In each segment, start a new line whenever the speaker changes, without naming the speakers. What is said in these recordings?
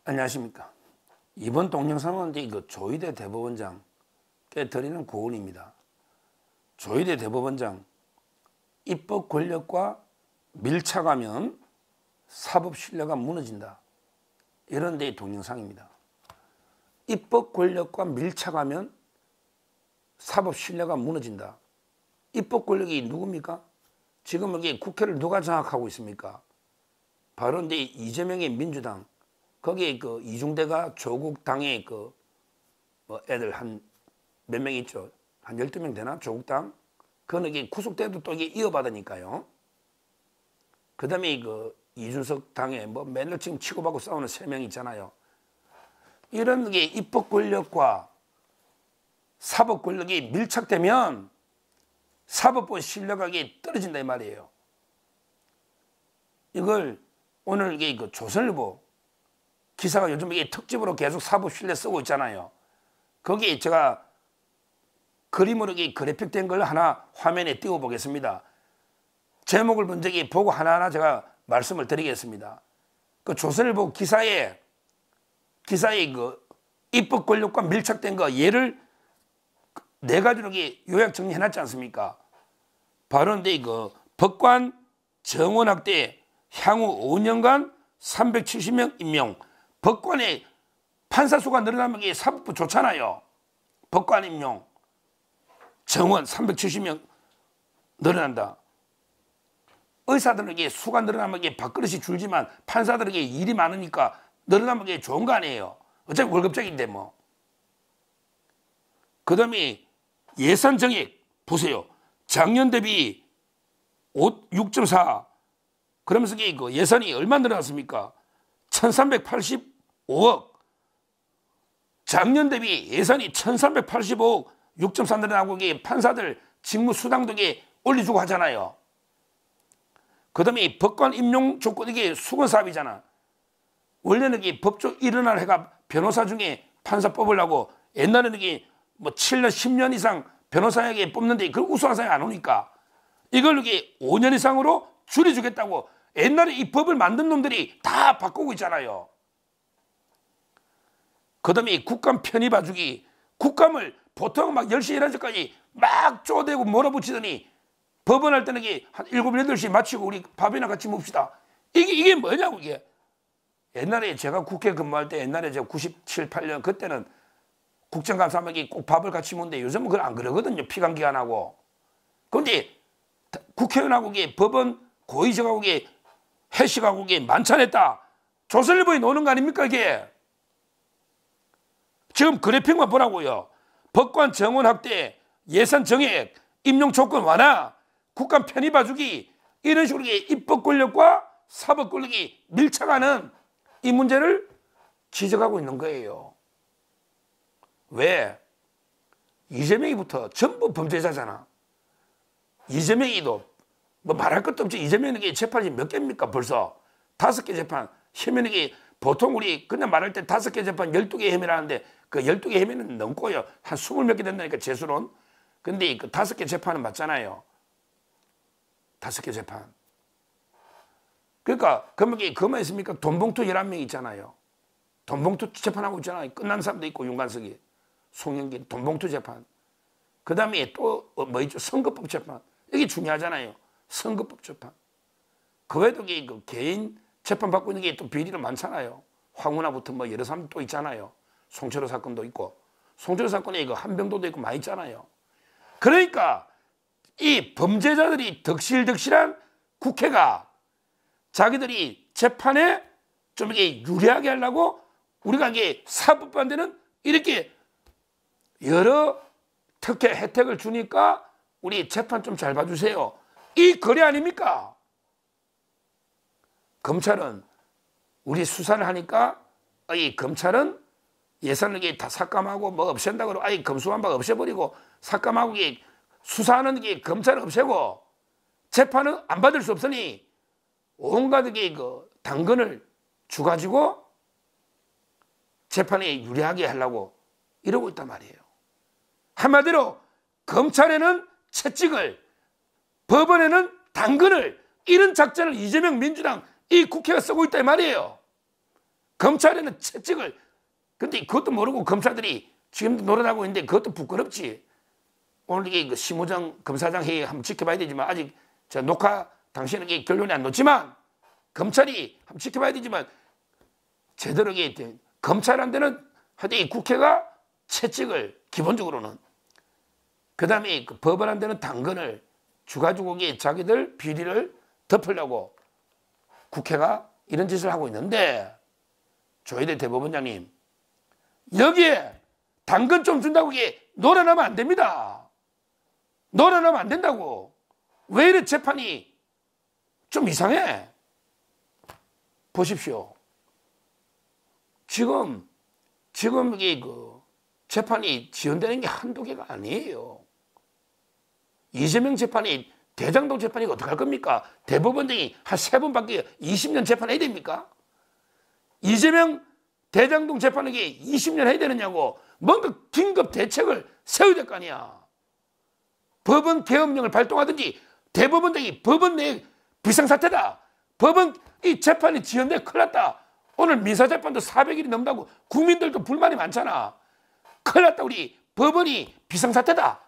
안녕하십니까. 이번 동영상은 조희대 대법원장께 드리는 고언입니다. 조희대 대법원장, 입법 권력과 밀착하면 사법 신뢰가 무너진다. 이런 데의 동영상입니다. 입법 권력과 밀착하면 사법 신뢰가 무너진다. 입법 권력이 누굽니까? 지금 여기 국회를 누가 장악하고 있습니까? 바로 이제 이재명의 민주당. 거기에 이중대가 조국 당의 애들 한 몇 명 있죠. 한 12명 되나? 조국 당. 그거는 이게 구속돼도 또 이게 이어받으니까요. 그 다음에 이준석 당에 맨날 지금 치고받고 싸우는 3명 있잖아요. 이런 게 입법 권력과 사법 권력이 밀착되면 사법부 신뢰가 떨어진다 이 말이에요. 이걸 오늘 이게 조선일보 기사가 요즘 이게 특집으로 계속 사법 신뢰 쓰고 있잖아요. 거기에 제가 그림으로 그래픽된 걸 하나 화면에 띄워 보겠습니다. 제목을 먼저 보고 하나하나 제가 말씀을 드리겠습니다. 그 조선일보 기사에 입법 권력과 밀착된 거 예를 4가지로 요약 정리해 놨지 않습니까? 바로 근데 법관 정원 확대 향후 5년간 370명 임명. 법관의 판사 수가 늘어나면 이게 사법부 좋잖아요. 법관 임용. 정원 370명 늘어난다. 의사들에게 수가 늘어나면 이게 밥그릇이 줄지만 판사들에게 일이 많으니까 늘어나면 이게 좋은 거 아니에요. 어차피 월급쟁인데 뭐. 그 다음에 예산 정액 보세요. 작년 대비 6.4 그러면서 예산이 얼마 늘어났습니까? 1385억. 작년 대비 예산이 1385억 6.4 늘어나고 판사들 직무 수당도 올려주고 하잖아요. 그 다음에 법관 임용 조건 이게 수건 사업이잖아. 원래는 법조 일어날 해가 변호사 중에 판사 뽑으려고 옛날에는 7년 10년 이상 변호사에게 뽑는데 그 우수한 사람이 안 오니까 이걸 5년 이상으로 줄여주겠다고 옛날에 이 법을 만든 놈들이 다 바꾸고 있잖아요. 그 다음에 국감 편의 봐주기. 국감을 보통 막 10시 11시까지 막 쪼대고 몰아붙이더니 법원 할 때는 한 7, 8시 마치고 우리 밥이나 같이 묵시다. 이게 뭐냐고 이게. 옛날에 제가 국회 근무할 때 옛날에 제가 97, 8년 그때는 국정감사하면 꼭 밥을 같이 먹는데 요즘은 그걸 안 그러거든요. 피감기관하고. 그런데 국회의원하고 법원 고위직하고 회식하고 만찬했다. 조선일보에 노는 거 아닙니까 이게. 지금 그래픽만 보라고요. 법관 정원 확대, 예산 정액, 임용 조건 완화, 국감 편의 봐주기 이런 식으로 입법 권력과 사법 권력이 밀착하는 이 문제를 지적하고 있는 거예요. 왜? 이재명이부터 전부 범죄자잖아. 이재명이도 말할 것도 없지. 이재명에게 재판이 몇 개입니까 벌써? 5개 재판. 혐의는 보통 우리 그냥 말할 때 5개 재판 12개 혐의라는데 그 12개 혐의는 넘고요. 한 20몇 개 된다니까 재수론. 근데 그 5개 재판은 맞잖아요. 5개 재판. 그러니까 그만 있습니까? 돈봉투 11명 있잖아요. 돈봉투 재판하고 있잖아요. 끝난 사람도 있고 윤관석이. 송영길 돈봉투 재판. 그 다음에 또 뭐 있죠? 선거법 재판. 이게 중요하잖아요. 선거법 재판. 그 외에도 그 개인 재판 받고 있는 게 또 비리도 많잖아요. 황운하부터 여러 사람 또 있잖아요. 송철호 사건도 있고. 송철호 사건에 한병도도 있고 많이 있잖아요. 그러니까 이 범죄자들이 덕실덕실한 국회가 자기들이 재판에 좀 유리하게 하려고 우리가 사법반대는 이렇게 여러 특혜 혜택을 주니까 우리 재판 좀 잘 봐주세요. 이 거래 아닙니까? 검찰은 우리 수사를 하니까 이 검찰은 예산을 다 삭감하고 없앤다 그러고 아예 검수완박 없애버리고 삭감하고 수사하는 게 검찰은 없애고 재판은 안 받을 수 없으니 온갖 당근을 주가지고 재판에 유리하게 하려고 이러고 있단 말이에요. 한마디로 검찰에는 채찍을, 법원에는 당근을, 이런 작전을 이재명 민주당 이 국회가 쓰고 있다 이 말이에요. 검찰에는 채찍을, 근데 그것도 모르고 검사들이 지금도 놀아나고 있는데 그것도 부끄럽지. 오늘 이게 심우정 검사장 회의 한번 지켜봐야 되지만 아직 저 녹화 당시에는 이게 결론이 안 났지만 검찰이 한번 지켜봐야 되지만 제대로 이게 검찰한테는 하여튼 이 국회가 채찍을 기본적으로는 그 다음에 그 법원한테는 당근을 주가지고 자기들 비리를 덮으려고 국회가 이런 짓을 하고 있는데 조희대 대법원장님 여기에 당근 좀 준다고 이게 놀아나면 안 됩니다. 놀아나면 안 된다고. 왜 이래 재판이 좀 이상해? 보십시오. 지금 이게 그 재판이 지연되는 게 한두 개가 아니에요. 이재명 재판이 대장동 재판이 어떡할 겁니까? 대법원장이 한 3번밖에 20년 재판해야 됩니까? 이재명 대장동 재판은 게 20년 해야 되느냐고. 뭔가 긴급 대책을 세워야 될 거 아니야. 법원 계엄령을 발동하든지 대법원장이 법원 내 비상사태다. 법원 이 재판이 지연돼 큰일 났다. 오늘 민사재판도 400일이 넘다고 국민들도 불만이 많잖아. 큰일 났다. 우리 법원이 비상사태다.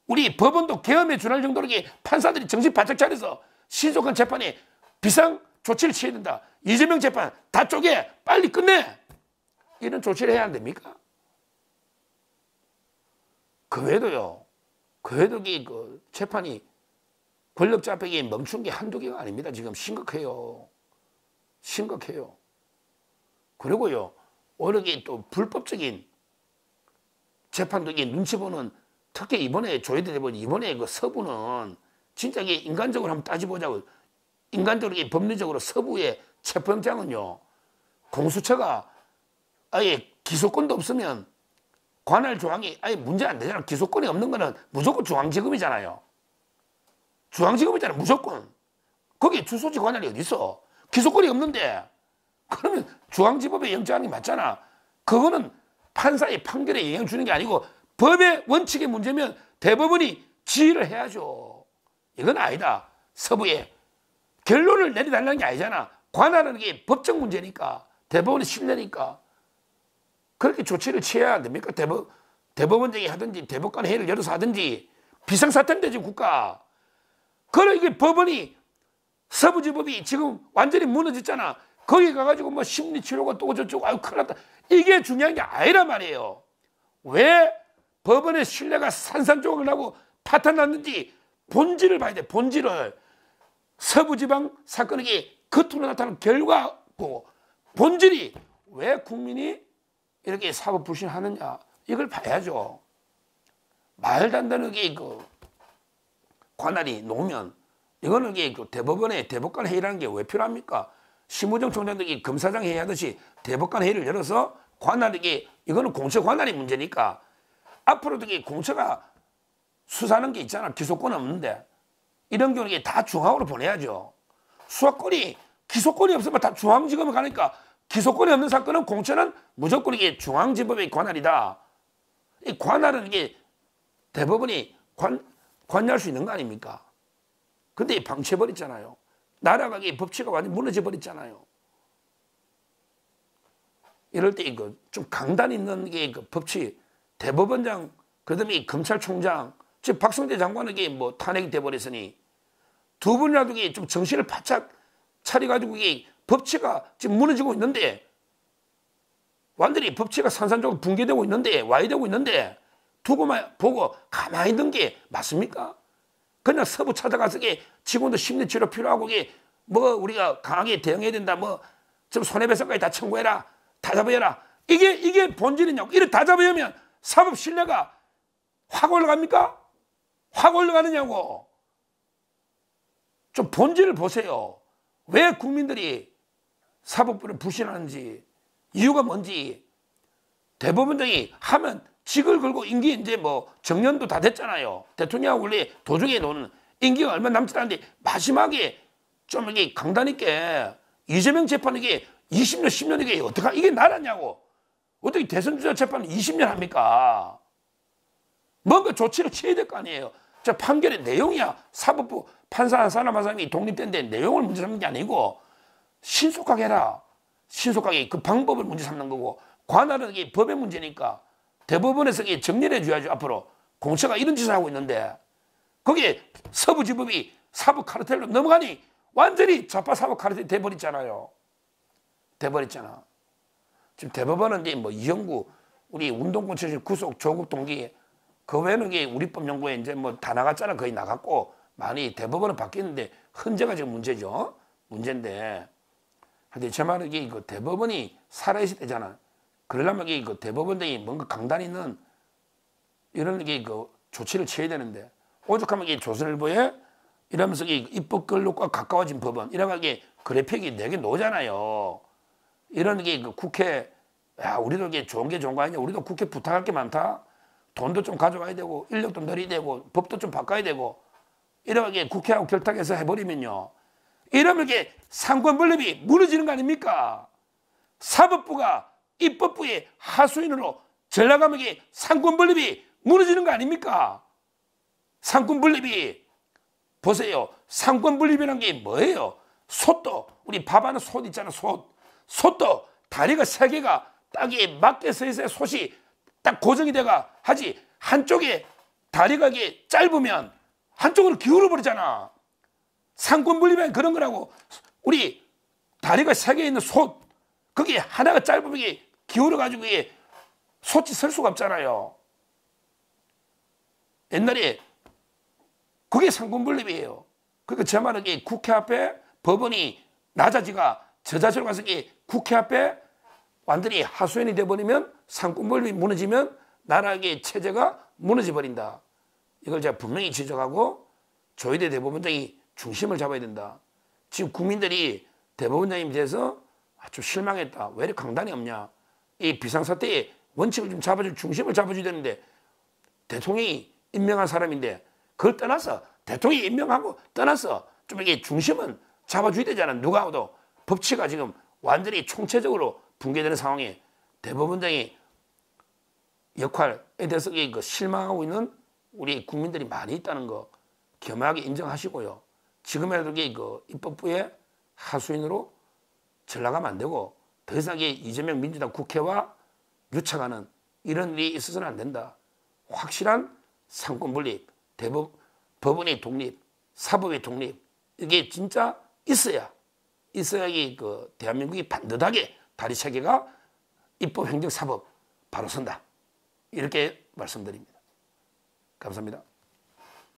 우리 법원도 계엄에 준할 정도로 판사들이 정신 바짝 차려서 신속한 재판에 비상 조치를 취해야 된다. 이재명 재판 다 쪼개 빨리 끝내. 이런 조치를 해야 안 됩니까? 그 외에도요. 그 외에도 그 재판이 권력자 앞에 멈춘 게 한두 개가 아닙니다. 지금 심각해요. 심각해요. 그리고요. 오히려 또 불법적인 재판도 눈치 보는 특히 이번에 조희대 대법원 이번에 그 서부는 진짜 이게 인간적으로 한번 따져보자고. 인간적으로 법리적으로 서부의 체포영장은요. 공수처가 아예 기소권도 없으면 관할 조항이 아예 문제 안 되잖아. 기소권이 없는 거는 무조건 중앙지검이잖아요. 중앙지검이잖아. 무조건. 거기에 주소지 관할이 어디 있어. 기소권이 없는데 그러면 중앙지법에 영장하는 게 맞잖아. 그거는 판사의 판결에 영향을 주는 게 아니고 법의 원칙의 문제면 대법원이 지휘를 해야죠. 이건 아니다. 서부에 결론을 내려달라는 게 아니잖아. 관할하는 게 법적 문제니까 대법원의 신뢰니까 그렇게 조치를 취해야 안 됩니까? 대법원장이 하든지 대법관 회의를 열어서 하든지 비상사태인데 지금 국가. 그래 이게 법원이 서부지법이 지금 완전히 무너졌잖아. 거기 가가지고 뭐 심리치료가 또 저쩌고 아유 큰일 났다. 이게 중요한 게 아니란 말이에요. 왜 법원의 신뢰가 산산조각을 나고 파탄났는지 본질을 봐야 돼. 본질을. 서부지방 사건에게 겉으로 나타난 결과고 본질이 왜 국민이 이렇게 사법 불신하느냐 이걸 봐야죠. 말도 안 되는 게 그 관할이 놓으면 이거는 그 대법원의 대법관 회의라는 게 왜 필요합니까? 심우정 총장도 검사장 회의하듯이 대법관 회의를 열어서 관할이 이거는 공처 관할이 문제니까 앞으로도 공처가 수사하는 게 있잖아. 기소권 없는데 이런 경우는 다 중앙으로 보내야죠. 수사권이 기소권이 없으면 다 중앙지검에 가니까 기소권이 없는 사건은 공처는 무조건 이게 중앙지법의 관할이다. 이 관할은 이게 대법원이 관여할 수 있는 거 아닙니까? 근데 방치해버렸잖아요. 나라가 법치가 완전히 무너져버렸잖아요. 이럴 때 이거 좀 강단 있는 게 그 법치 대법원장 그다음에 검찰총장 지금 박성재 장관은 뭐 탄핵이 돼버렸으니 두 분이라도 좀 정신을 바짝 차려가지고 이게 법치가 지금 무너지고 있는데 완전히 법치가 산산조각 붕괴되고 있는데 와해되고 있는데 두고만 보고 가만히 있는 게 맞습니까? 그냥 서부 찾아가서 직원도 심리치료 필요하고 뭐 우리가 강하게 대응해야 된다 뭐 좀 손해배상까지 다 청구해라 다 잡아야라 이게 본질이냐고. 이래 다 잡아야면 사법 신뢰가 확 올라갑니까? 확 올라가느냐고. 좀 본질을 보세요. 왜 국민들이 사법부를 불신하는지 이유가 뭔지. 대법원장이 하면 직을 걸고 임기 이제 뭐 정년도 다 됐잖아요. 대통령하고 원래 도중에 노는 임기가 얼마 남지 않는데 마지막에 좀 이게 강단 있게 이재명 재판 이게 20년 10년 이게 어떡하 이게 나라냐고. 어떻게 대선 주자 재판을 20년 합니까? 뭔가 조치를 취해야 될 거 아니에요. 저 판결의 내용이야. 사법부 판사 한 사람 한 사람이 독립된데 내용을 문제 삼는 게 아니고 신속하게 해라. 신속하게 그 방법을 문제 삼는 거고, 관할은 이게 법의 문제니까 대법원에서 이게 정리를 해줘야죠. 앞으로 공처가 이런 짓을 하고 있는데 거기에 서부지법이 사법 카르텔로 넘어가니 완전히 좌파 사법 카르텔이 돼버렸잖아요. 돼버렸잖아. 지금 대법원은 이제 뭐 이영구 우리 운동권 출신 구속 조국 동기 그 외에는 이게 우리법 연구에 이제 뭐 다 나갔잖아. 거의 나갔고 많이 대법원은 바뀌었는데 헌재가 지금 문제죠. 문제인데 근데 제 말은 이게 그 대법원이 살아있을 때잖아. 그러려면 이게 그 대법원장이 뭔가 강단 있는 이런 게 그 조치를 취해야 되는데 오죽하면 이게 조선일보에 이러면서 이 입법 권력과 가까워진 법원 이러게 그래픽이 4개 나오잖아요. 이런 게 그 국회 야 우리도 이게 좋은 게 좋은 거 아니냐. 우리도 국회 부탁할 게 많다. 돈도 좀 가져와야 되고 인력도 늘려야 되고 법도 좀 바꿔야 되고 이렇게 국회하고 결탁해서 해버리면요. 이러면 이게 상권분립이 무너지는 거 아닙니까? 사법부가 입법부의 하수인으로 전락하면 이게 상권분립이 무너지는 거 아닙니까? 상권분립이 보세요. 상권분립이라는 게 뭐예요? 솥도 우리 밥하는 솥 있잖아. 솥도 다리가 3개가 딱에 맞게 서 있어야 솥이 딱 고정이 돼가 하지 한쪽에 다리가 이게 짧으면 한쪽으로 기울어 버리잖아. 상권분립은 그런 거라고. 우리 다리가 3개 있는 솥 거기 하나가 짧으면 이게 기울어 가지고 이게 솥이 설 수가 없잖아요. 옛날에 그게 상권분립이에요. 그러니까 제 말은 이게 국회 앞에 법원이 낮아지가 저자세로 가서 이게 국회 앞에 완전히 하수인이 돼버리면 상권분립이 무너지면 나라의 체제가 무너져 버린다. 이걸 제가 분명히 지적하고 조희대 대법원장이 중심을 잡아야 된다. 지금 국민들이 대법원장님에 대해서 아주 실망했다. 왜 이렇게 강단이 없냐. 이 비상사태의 원칙을 좀 잡아줄 중심을 잡아줘야 되는데 대통령이 임명한 사람인데 그걸 떠나서 대통령이 임명하고 떠나서 좀 이게 중심은 잡아줘야 되잖아. 누가 와도 법치가 지금 완전히 총체적으로 붕괴되는 상황에 대법원장의 역할에 대해서 실망하고 있는 우리 국민들이 많이 있다는 거 겸하게 인정하시고요. 지금이라도 그 입법부의 하수인으로 전락하면 안 되고 더 이상 이재명 민주당 국회와 유착하는 이런 일이 있어서는 안 된다. 확실한 상권분립, 법원의 독립, 사법의 독립 이게 진짜 있어야 그 대한민국이 반듯하게 다리 3개가 입법, 행정, 사법 바로 선다. 이렇게 말씀드립니다. 감사합니다.